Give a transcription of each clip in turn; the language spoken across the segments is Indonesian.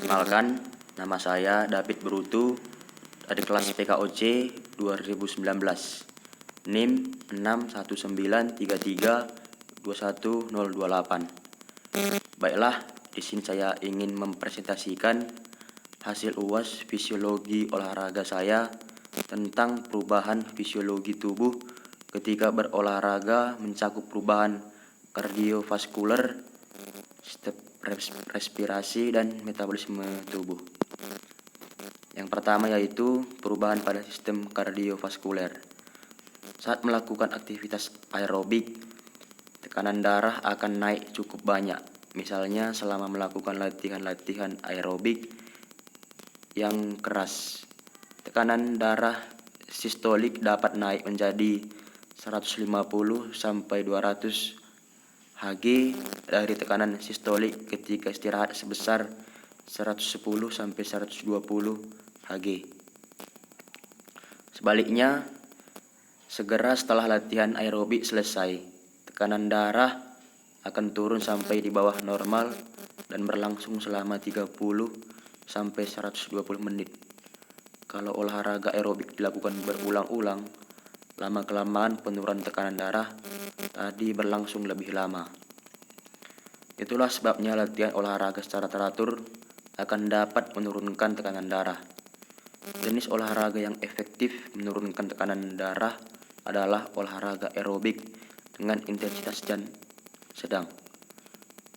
Kenalkan, nama saya David Brutu dari kelas PKOC 2019. NIM 61933210028. Baiklah, di sini saya ingin mempresentasikan hasil UAS fisiologi olahraga saya tentang perubahan fisiologi tubuh ketika berolahraga mencakup perubahan kardiovaskuler, sistem respirasi, dan metabolisme tubuh. Yang pertama yaitu perubahan pada sistem kardiovaskuler. Saat melakukan aktivitas aerobik, tekanan darah akan naik cukup banyak. Misalnya selama melakukan latihan aerobik yang keras, tekanan darah sistolik dapat naik menjadi 150 sampai 200 Hg dari tekanan sistolik ketika istirahat sebesar 110 sampai 120 Hg. Sebaliknya, segera setelah latihan aerobik selesai, tekanan darah akan turun sampai di bawah normal dan berlangsung selama 30 sampai 120 menit. Kalau olahraga aerobik dilakukan berulang-ulang, lama-kelamaan penurunan tekanan darah tadi berlangsung lebih lama. Itulah sebabnya latihan olahraga secara teratur akan dapat menurunkan tekanan darah. Jenis olahraga yang efektif menurunkan tekanan darah adalah olahraga aerobik dengan intensitas sedang.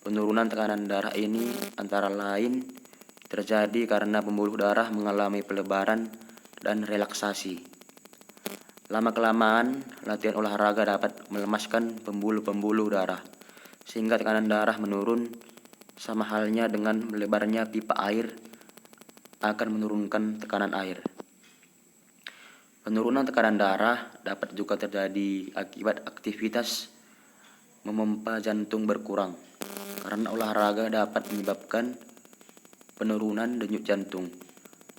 Penurunan tekanan darah ini antara lain terjadi karena pembuluh darah mengalami pelebaran dan relaksasi. Lama-kelamaan, latihan olahraga dapat melemaskan pembuluh-pembuluh darah, sehingga tekanan darah menurun. Sama halnya dengan melebarnya pipa air akan menurunkan tekanan air. Penurunan tekanan darah dapat juga terjadi akibat aktivitas memompa jantung berkurang, karena olahraga dapat menyebabkan penurunan denyut jantung.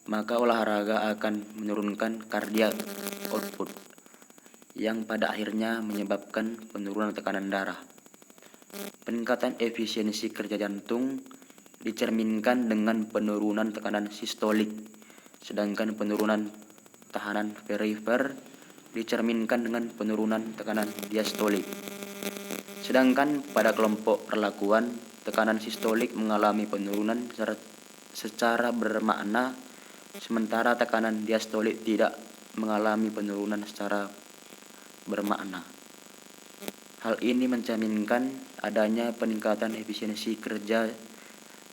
Maka olahraga akan menurunkan cardiac output, yang pada akhirnya menyebabkan penurunan tekanan darah. Peningkatan efisiensi kerja jantung dicerminkan dengan penurunan tekanan sistolik, sedangkan penurunan tahanan perifer dicerminkan dengan penurunan tekanan diastolik. Sedangkan pada kelompok perlakuan, tekanan sistolik mengalami penurunan secara bermakna, sementara tekanan diastolik tidak mengalami penurunan secara bermakna. Hal ini mencerminkan adanya peningkatan efisiensi kerja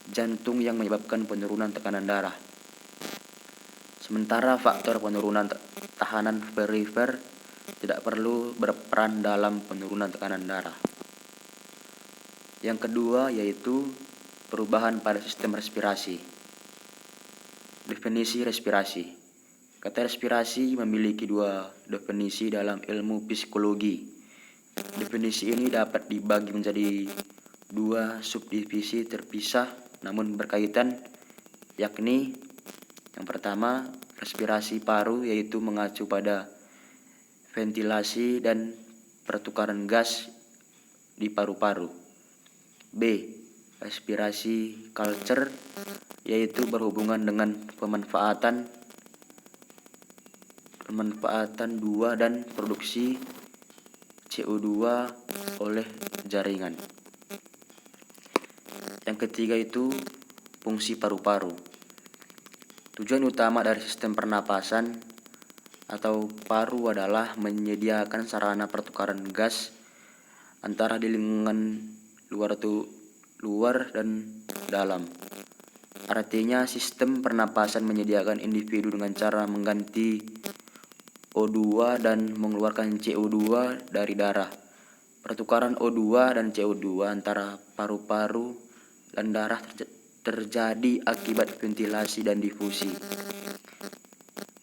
jantung yang menyebabkan penurunan tekanan darah. Sementara faktor penurunan tahanan perifer tidak perlu berperan dalam penurunan tekanan darah. Yang kedua yaitu perubahan pada sistem respirasi. Definisi respirasi. Kata respirasi memiliki dua definisi dalam ilmu psikologi. Definisi ini dapat dibagi menjadi dua subdivisi terpisah namun berkaitan, yakni yang pertama, respirasi paru, yaitu mengacu pada ventilasi dan pertukaran gas di paru-paru. B. Respirasi culture, yaitu berhubungan dengan pemanfaatan dua dan produksi CO2 oleh jaringan. Yang ketiga itu fungsi paru-paru. Tujuan utama dari sistem pernapasan atau paru adalah menyediakan sarana pertukaran gas antara di lingkungan luar dan dalam. Artinya sistem pernapasan menyediakan individu dengan cara mengganti O2 dan mengeluarkan CO2 dari darah. Pertukaran O2 dan CO2 antara paru-paru dan darah terjadi akibat ventilasi dan difusi.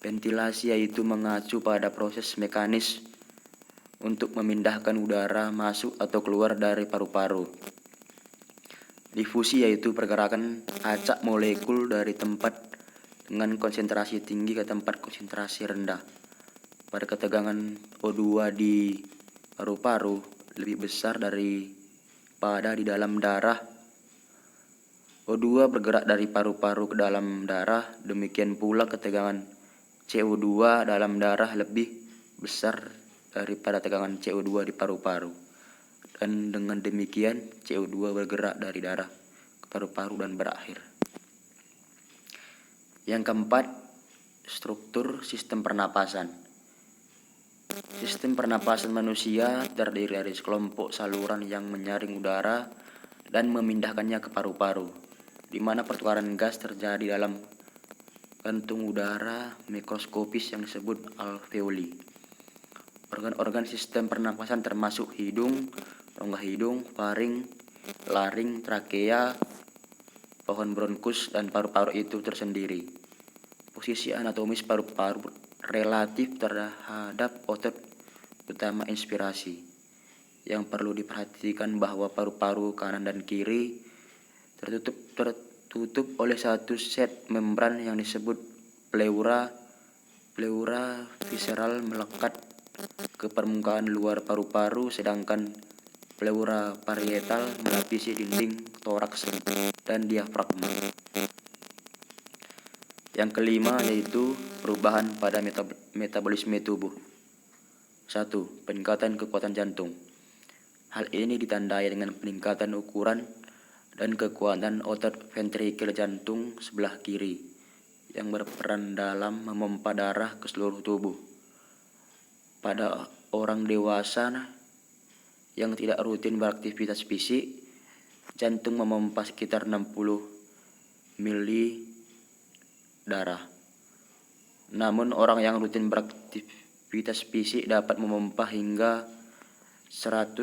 Ventilasi yaitu mengacu pada proses mekanis untuk memindahkan udara masuk atau keluar dari paru-paru. Difusi yaitu pergerakan acak molekul dari tempat dengan konsentrasi tinggi ke tempat konsentrasi rendah. Pada ketegangan O2 di paru-paru lebih besar daripada di dalam darah, O2 bergerak dari paru-paru ke dalam darah, demikian pula ketegangan CO2 dalam darah lebih besar daripada tegangan CO2 di paru-paru. Dan dengan demikian CO2 bergerak dari darah ke paru-paru dan berakhir. Yang keempat, struktur sistem pernapasan. Sistem pernapasan manusia terdiri dari sekelompok saluran yang menyaring udara dan memindahkannya ke paru-paru, di mana pertukaran gas terjadi dalam kantung udara mikroskopis yang disebut alveoli. Organ-organ sistem pernapasan termasuk hidung, rongga hidung, faring, laring, trakea, pohon bronkus, dan paru-paru itu tersendiri. Posisi anatomis paru-paru relatif terhadap otot utama inspirasi. Yang perlu diperhatikan bahwa paru-paru kanan dan kiri tertutup oleh satu set membran yang disebut pleura. Pleura visceral melekat ke permukaan luar paru-paru, sedangkan pleura parietal melapisi dinding toraks dan diafragma. Yang kelima yaitu perubahan pada metabolisme tubuh. 1. Peningkatan kekuatan jantung. Hal ini ditandai dengan peningkatan ukuran dan kekuatan otot ventrikel jantung sebelah kiri yang berperan dalam memompa darah ke seluruh tubuh. Pada orang dewasa yang tidak rutin beraktivitas fisik, jantung memompa sekitar 60 mili darah. Namun orang yang rutin beraktivitas fisik dapat memompa hingga 100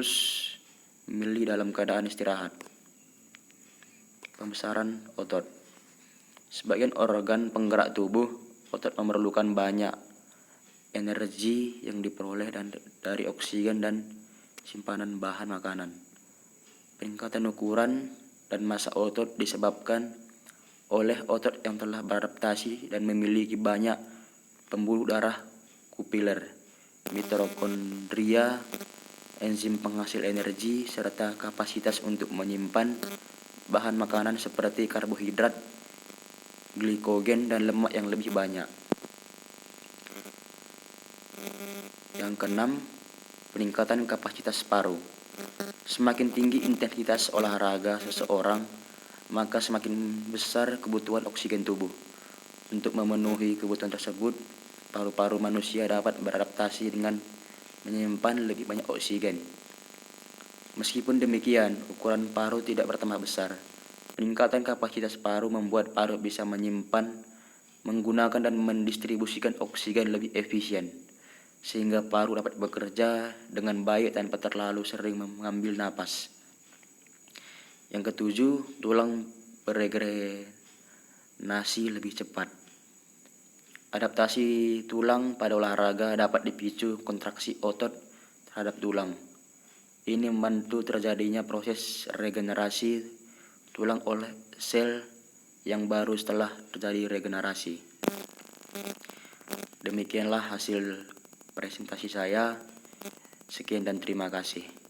mili dalam keadaan istirahat. Pembesaran otot. Sebagian organ penggerak tubuh, otot memerlukan banyak energi yang diperoleh dari oksigen dan simpanan bahan makanan. Peningkatan ukuran dan massa otot disebabkan oleh otot yang telah beradaptasi dan memiliki banyak pembuluh darah kupiler, mitokondria, enzim penghasil energi, serta kapasitas untuk menyimpan bahan makanan seperti karbohidrat, glikogen, dan lemak yang lebih banyak. Yang keenam, peningkatan kapasitas paru. Semakin tinggi intensitas olahraga seseorang, maka semakin besar kebutuhan oksigen tubuh. Untuk memenuhi kebutuhan tersebut, paru-paru manusia dapat beradaptasi dengan menyimpan lebih banyak oksigen. Meskipun demikian, ukuran paru tidak bertambah besar. Peningkatan kapasitas paru membuat paru bisa menyimpan, menggunakan, dan mendistribusikan oksigen lebih efisien, sehingga paru dapat bekerja dengan baik tanpa terlalu sering mengambil napas. Yang ketujuh, tulang beregenerasi lebih cepat. Adaptasi tulang pada olahraga dapat dipicu kontraksi otot terhadap tulang. Ini membantu terjadinya proses regenerasi tulang oleh sel yang baru setelah terjadi regenerasi. Demikianlah hasil presentasi saya. Sekian dan terima kasih.